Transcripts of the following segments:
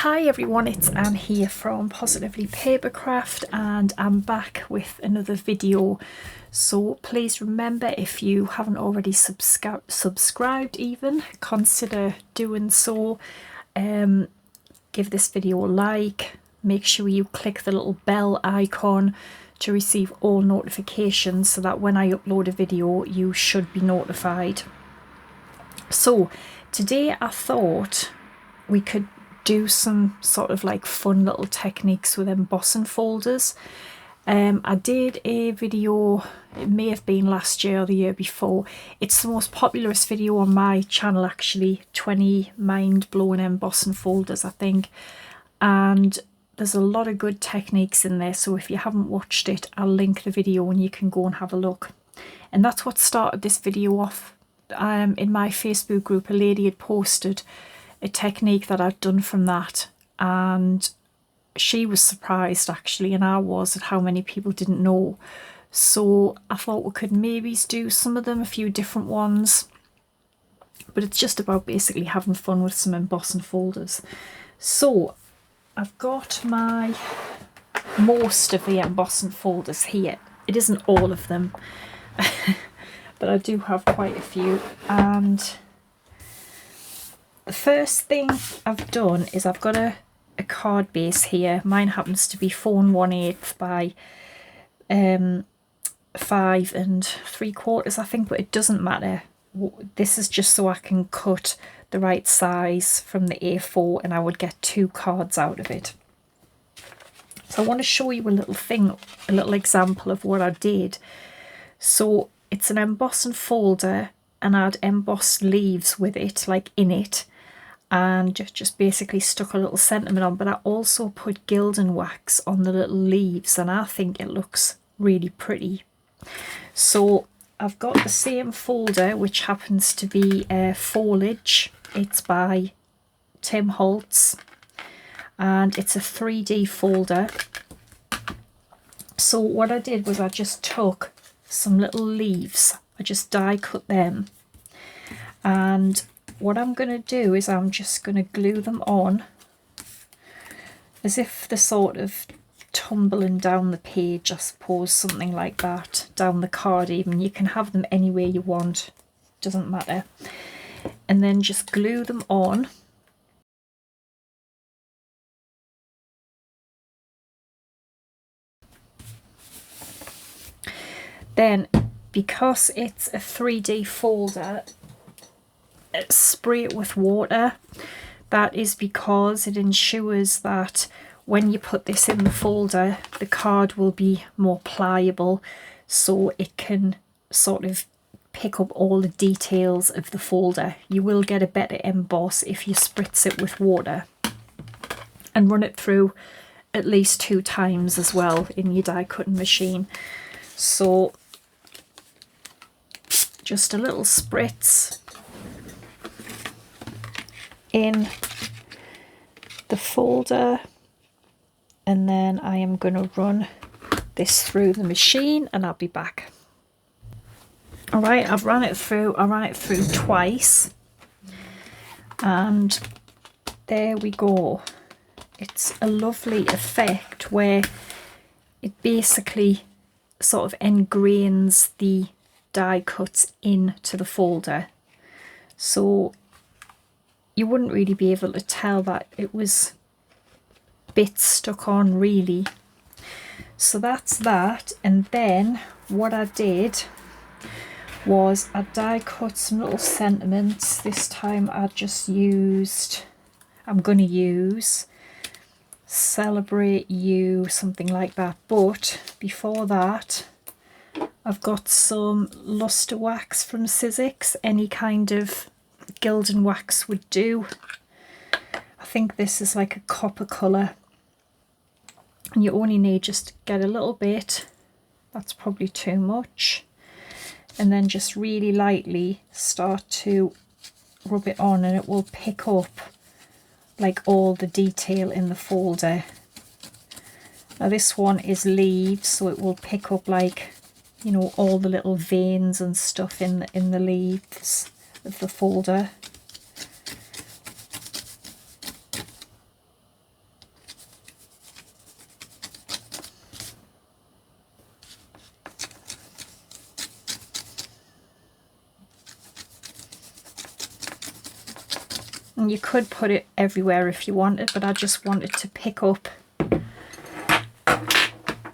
Hi everyone, it's Anne here from Positively Papercraft, and I'm back with another video. So please remember, if you haven't already subscribed even, consider doing so. Give this video a like, make sure you click the little bell icon to receive all notifications so that when I upload a video you should be notified. So today I thought we could do some sort of like fun little techniques with embossing folders. I did a video, it may have been last year or the year before. It's the most popularest video on my channel actually, 20 mind-blowing embossing folders I think, and there's a lot of good techniques in there, so if you haven't watched it I'll link the video and you can go and have a look. And that's what started this video off. In my Facebook group a lady had posted a technique that I'd done from that, and she was surprised actually, and I was, at how many people didn't know. So I thought we could maybe do some of them, a few different ones, but it's just about basically having fun with some embossing folders. So I've got most of the embossing folders here. It isn't all of them but I do have quite a few. And the first thing I've done is I've got a card base here. Mine happens to be 4 1/8 by 5 3/4 I think, but it doesn't matter. This is just so I can cut the right size from the A4 and I would get 2 cards out of it. So I want to show you a little example of what I did. So it's an embossing folder and I'd embossed leaves with it, like in it, and just basically stuck a little sentiment on, but I also put gilding wax on the little leaves and I think it looks really pretty. So I've got the same folder, which happens to be Foliage. It's by Tim Holtz and it's a 3D folder. So what I did was I just took some little leaves, I just die cut them, and what I'm going to do is I'm just going to glue them on as if they're sort of tumbling down the page, I suppose, something like that, down the card even. You can have them any way you want, doesn't matter. And then just glue them on. Then, because it's a 3D folder, spray it with water. That is because it ensures that when you put this in the folder, the card will be more pliable, so it can sort of pick up all the details of the folder. You will get a better emboss if you spritz it with water and run it through at least 2 times as well in your die cutting machine. So just a little spritz in the folder, and then I am going to run this through the machine and I'll be back. Alright, I've run it through. I ran it through twice and there we go. It's a lovely effect where it basically sort of engrains the die cuts into the folder, so you wouldn't really be able to tell that it was bits stuck on really. So that's that. And then what I did was I die cut some little sentiments. This time I just used, I'm going to use Celebrate You, something like that. But before that I've got some luster wax from Sizzix. Any kind of gilding wax would do. I think this is like a copper colour, and you only need just to get a little bit. That's probably too much. And then just really lightly start to rub it on and it will pick up like all the detail in the folder. Now this one is leaves, so it will pick up, like, you know, all the little veins and stuff in the leaves of the folder. And you could put it everywhere if you wanted, but I just wanted to pick up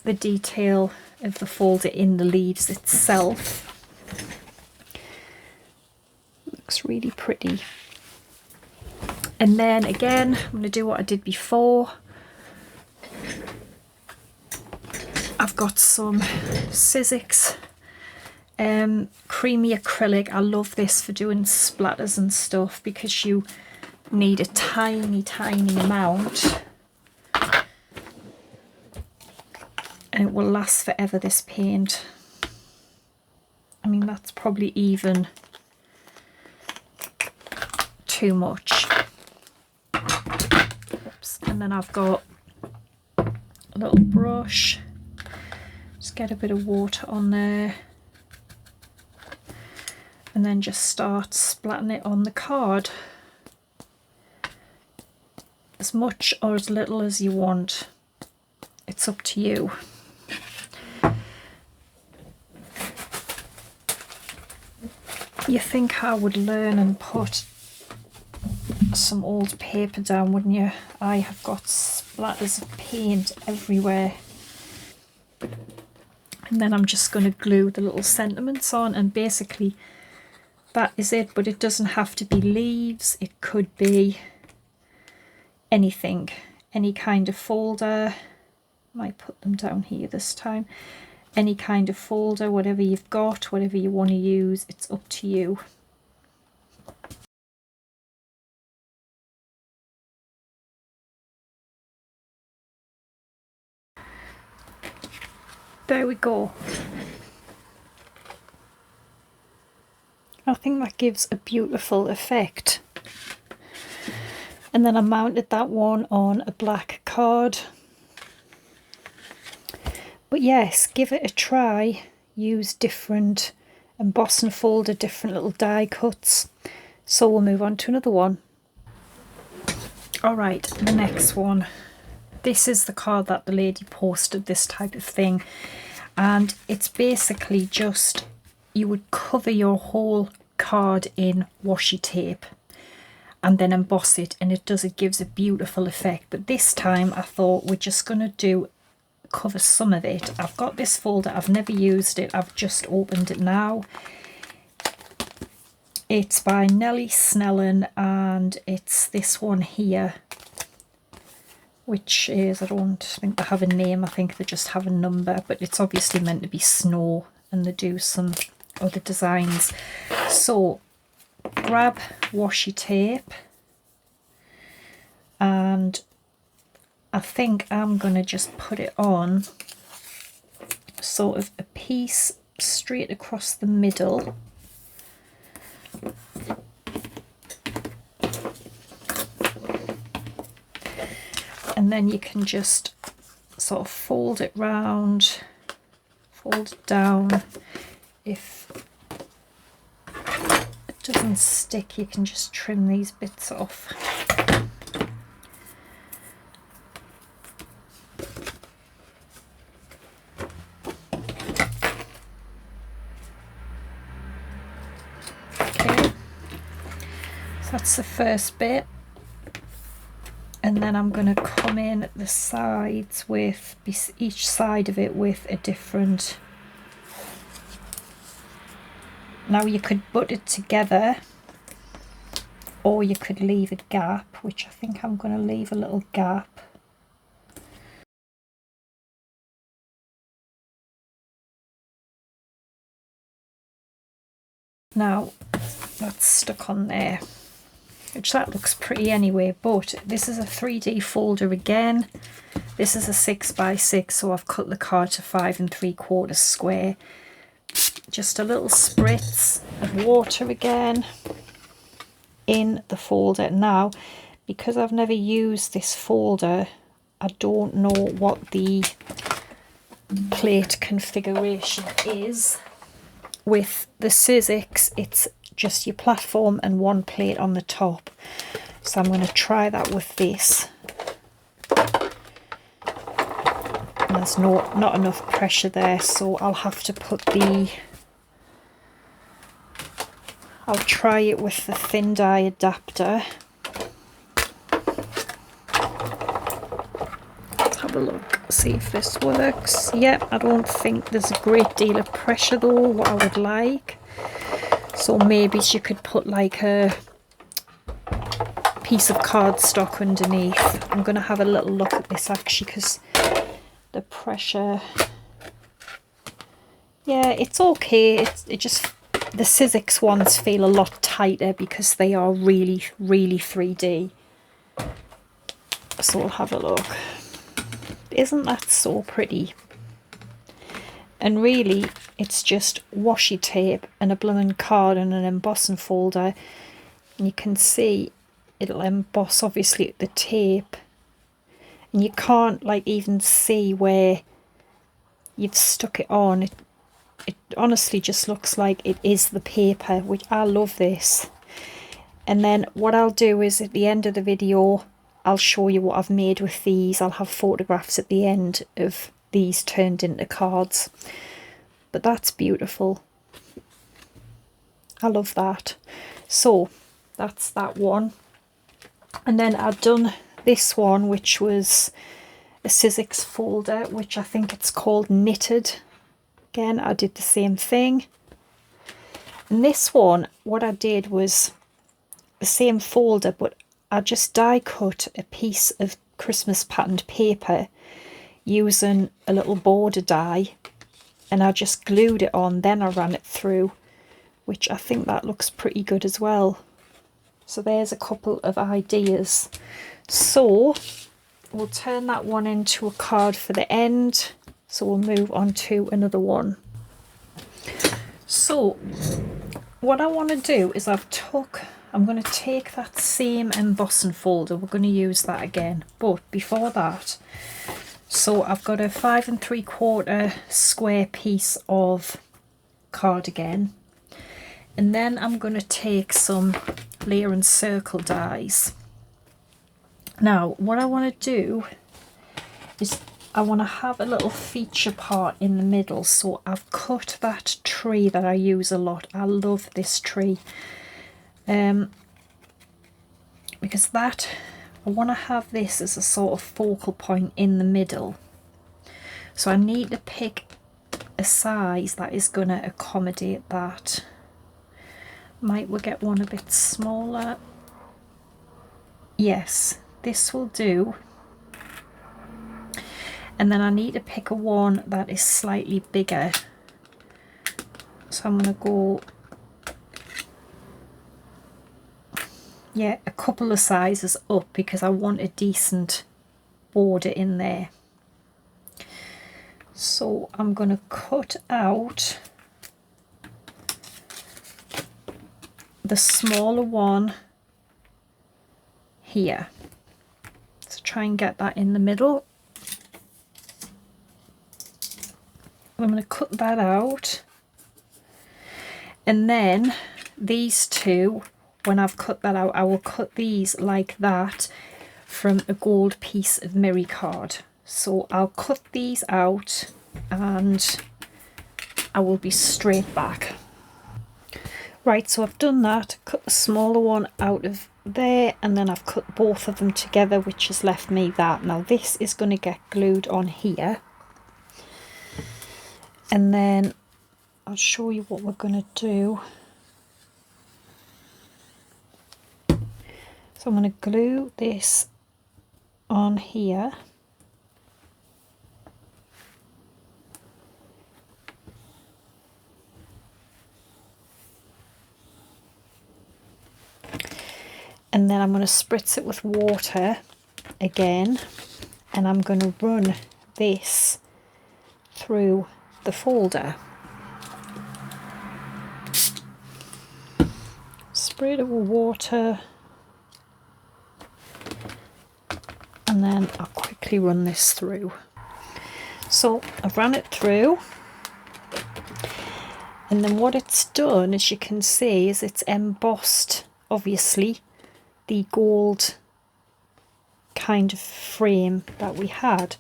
the detail of the folder in the leaves itself. Looks really pretty. And then again, I'm going to do what I did before. I've got some Sizzix creamy acrylic. I love this for doing splatters and stuff because you need a tiny amount and it will last forever, this paint. I mean, that's probably even too much. Oops. And then I've got a little brush. Just get a bit of water on there and then just start splatting it on the card. As much or as little as you want. It's up to you. You think I would learn and put some old paper down, wouldn't you? I have got splatters of paint everywhere. And then I'm just going to glue the little sentiments on, and basically that is it. But it doesn't have to be leaves, it could be anything, any kind of folder. Might put them down here this time. Any kind of folder, whatever you've got, whatever you want to use, it's up to you. There we go. I think that gives a beautiful effect. And then I mounted that one on a black card. But yes, give it a try. Use different embossing folder, different little die cuts. So we'll move on to another one. Alright, the next one. This is the card that the lady posted, this type of thing. And it's basically just, you would cover your whole card in washi tape and then emboss it, and it gives a beautiful effect. But this time I thought we're just going to cover some of it. I've got this folder, I've never used it, I've just opened it now. It's by Nellie Snellen and it's this one here, which is, I don't think they have a name, I think they just have a number, but it's obviously meant to be snow and they do some other designs. So grab washi tape, and I think I'm going to just put it on sort of a piece straight across the middle. And then you can just sort of fold it round, fold it down. If it doesn't stick, you can just trim these bits off. Okay, so that's the first bit. And then I'm going to come in at the sides with each side of it with a different. Now you could butt it together, or you could leave a gap, which I think I'm going to leave a little gap. Now that's stuck on there, which that looks pretty anyway, but this is a 3D folder again. This is a 6x6, so I've cut the card to 5 3/4 square. Just a little spritz of water again in the folder. Now, because I've never used this folder, I don't know what the plate configuration is. With the Sizzix, it's just your platform and one plate on the top. So I'm going to try that with this. And there's not enough pressure there, so I'll have to put I'll try it with the thin die adapter. have a look, see if this works. Yep, I don't think there's a great deal of pressure though, what I would like. So maybe she could put like a piece of cardstock underneath. I'm going to have a little look at this actually, because the pressure, yeah, it's okay. It just, the Sizzix ones feel a lot tighter because they are really 3D. So we'll have a look. Isn't that so pretty? And really it's just washi tape and a blooming card and an embossing folder, and you can see it'll emboss obviously the tape, and you can't like even see where you've stuck it on. It honestly just looks like it is the paper, which I love this. And then what I'll do is at the end of the video I'll show you what I've made with these. I'll have photographs at the end of these turned into cards. But that's beautiful. I love that. So that's that one. And then I've done this one, which was a Sizzix folder, which I think it's called Knitted. Again, I did the same thing. And this one, what I did was the same folder, but I just die cut a piece of Christmas patterned paper using a little border die, and I just glued it on, then I ran it through, which I think that looks pretty good as well. So there's a couple of ideas. So we'll turn that one into a card for the end. So we'll move on to another one. So what I want to do is I'm going to take that same embossing folder, we're going to use that again, but before that, so I've got a 5 3/4 square piece of card again, and then I'm going to take some layer and circle dies. Now what I want to do is I want to have a little feature part in the middle, so I've cut that tree that I use a lot. I love this tree. Because that, I want to have this as a sort of focal point in the middle. So I need to pick a size that is going to accommodate that. Might we get one a bit smaller? Yes, this will do. And then I need to pick a one that is slightly bigger. So I'm going to go, yeah, a couple of sizes up, because I want a decent border in there. So I'm going to cut out the smaller one here. So try and get that in the middle. I'm going to cut that out. And then these two, when I've cut that out, I will cut these like that from a gold piece of Miri card. So I'll cut these out and I will be straight back. Right, so I've done that, cut the smaller one out of there, and then I've cut both of them together, which has left me that. Now this is going to get glued on here, and then I'll show you what we're going to do. So I'm going to glue this on here. And then I'm going to spritz it with water again, and I'm going to run this through the folder. Spray it with water, and then I'll quickly run this through. So I've run it through, and then what it's done, as you can see, is it's embossed obviously the gold kind of frame that we had.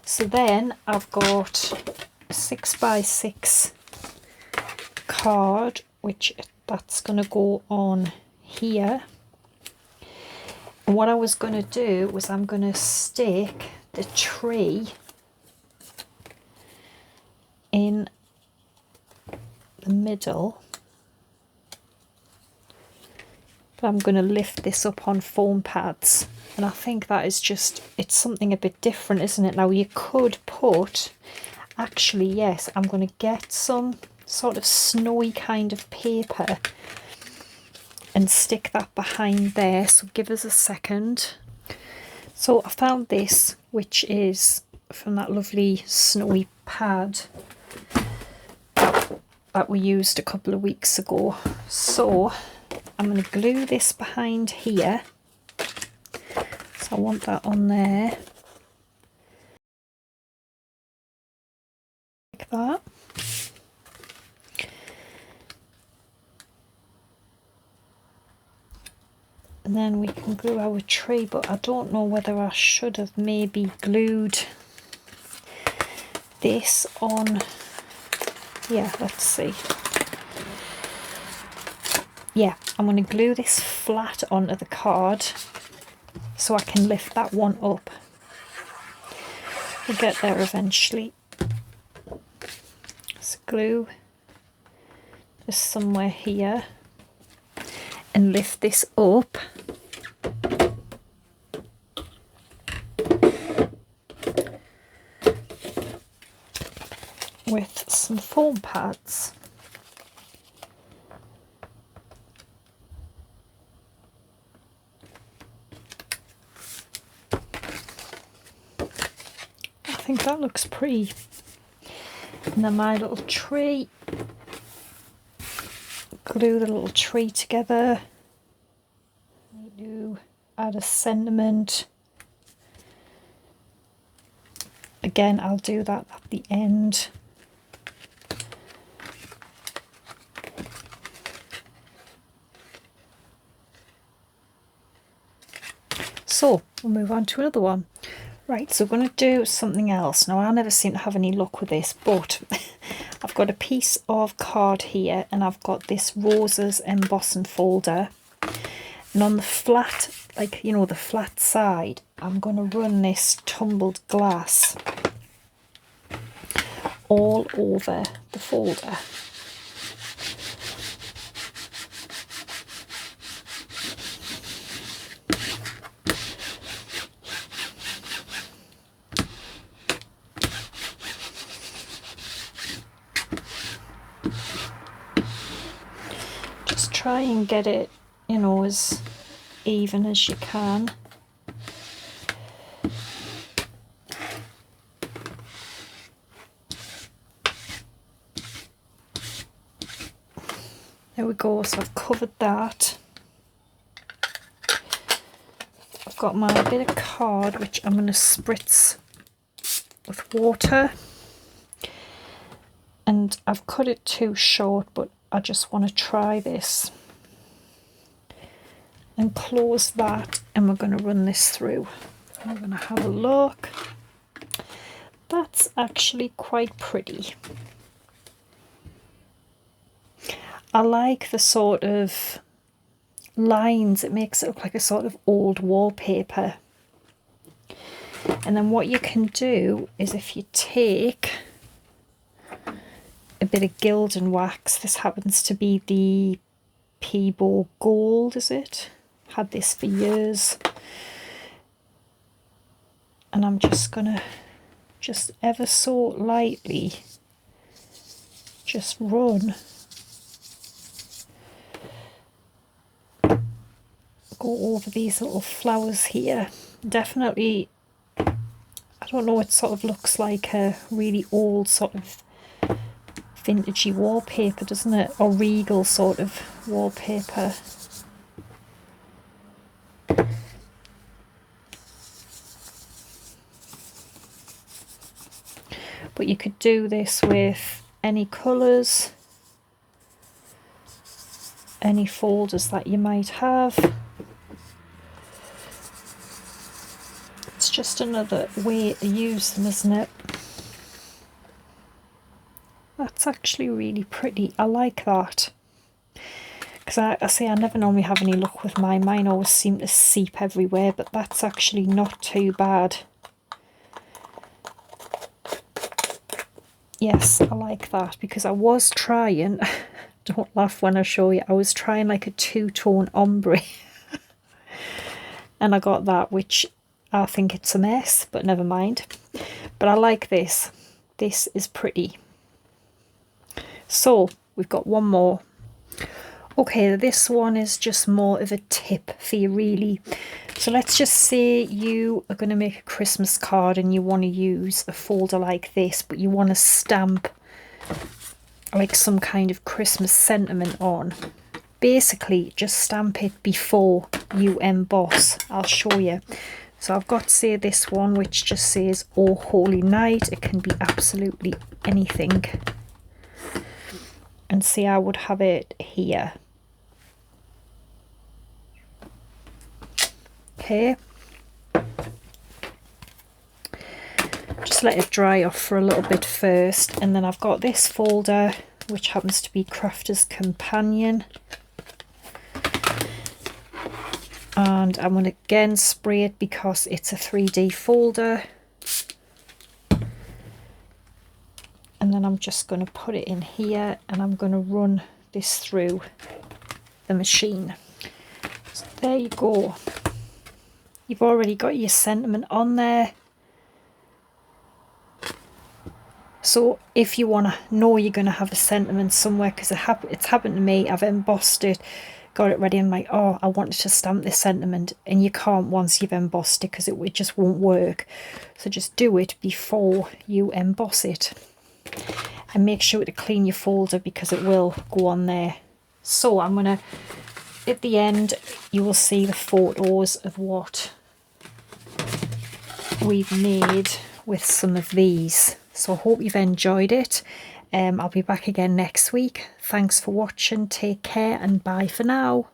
So then I've got a 6x6 card, which that's going to go on here. And what I was going to do was I'm going to stick the tree in the middle, but I'm going to lift this up on foam pads, and I think that is just, it's something a bit different, isn't it? Now you could put, actually yes, I'm going to get some sort of snowy kind of paper and stick that behind there, so give us a second. So I found this, which is from that lovely snowy pad that we used a couple of weeks ago. So I'm going to glue this behind here, so I want that on there like that. And then we can glue our tree, but I don't know whether I should have maybe glued this on. Yeah, let's see. Yeah, I'm going to glue this flat onto the card so I can lift that one up. We'll get there eventually. Let's glue just somewhere here and lift this up. With some foam pads. I think that looks pretty. And then my little tree, glue the little tree together. We do add a sentiment. Again, I'll do that at the end. So we'll move on to another one. Right, so we're going to do something else. Now I never seem to have any luck with this, but I've got a piece of card here and I've got this roses embossing folder. And on the flat, like, you know, the flat side, I'm going to run this tumbled glass all over the folder. Just try and get it, you know, as even as you can. There we go, so I've covered that. I've got my bit of card which I'm going to spritz with water, and I've cut it too short, but I just want to try this. And close that, and we're going to run this through. I'm going to have a look. That's actually quite pretty. I like the sort of lines, it makes it look like a sort of old wallpaper. And then what you can do is, if you take a bit of gilding wax, this happens to be the Peebo Gold, is it? Had this for years. And I'm just gonna, just ever so lightly, just run. Go over these little flowers here. Definitely, I don't know, it sort of looks like a really old sort of vintagey wallpaper, doesn't it? Or regal sort of wallpaper. But you could do this with any colours, any folders that you might have. It's just another way to use them, isn't it? That's actually really pretty. I like that. Because I say I never normally have any luck with mine. Mine always seem to seep everywhere, but that's actually not too bad. Yes, I like that, because I was trying, don't laugh when I show you, I was trying like a two-tone ombre and I got that, which I think it's a mess, but never mind. But I like this. This is pretty. So we've got one more. Okay, this one is just more of a tip for you, really. So let's just say you are going to make a Christmas card and you want to use a folder like this, but you want to stamp like some kind of Christmas sentiment on. Basically, just stamp it before you emboss. I'll show you. So I've got, say, this one, which just says "Oh Holy Night." It can be absolutely anything. And see, I would have it here. Okay. Just let it dry off for a little bit first. And then I've got this folder, which happens to be Crafter's Companion. And I'm going to again spray it because it's a 3D folder. And then I'm just going to put it in here and I'm going to run this through the machine. So there you go. You've already got your sentiment on there. So if you want to know you're going to have a sentiment somewhere, because it's happened to me, I've embossed it, got it ready, and I'm like, oh, I wanted to stamp this sentiment, and you can't once you've embossed it because it just won't work. So just do it before you emboss it. And make sure to clean your folder because it will go on there. So I'm going to, at the end, you will see the photos of what we've made with some of these. So I hope you've enjoyed it. I'll be back again next week. Thanks for watching. Take care and bye for now.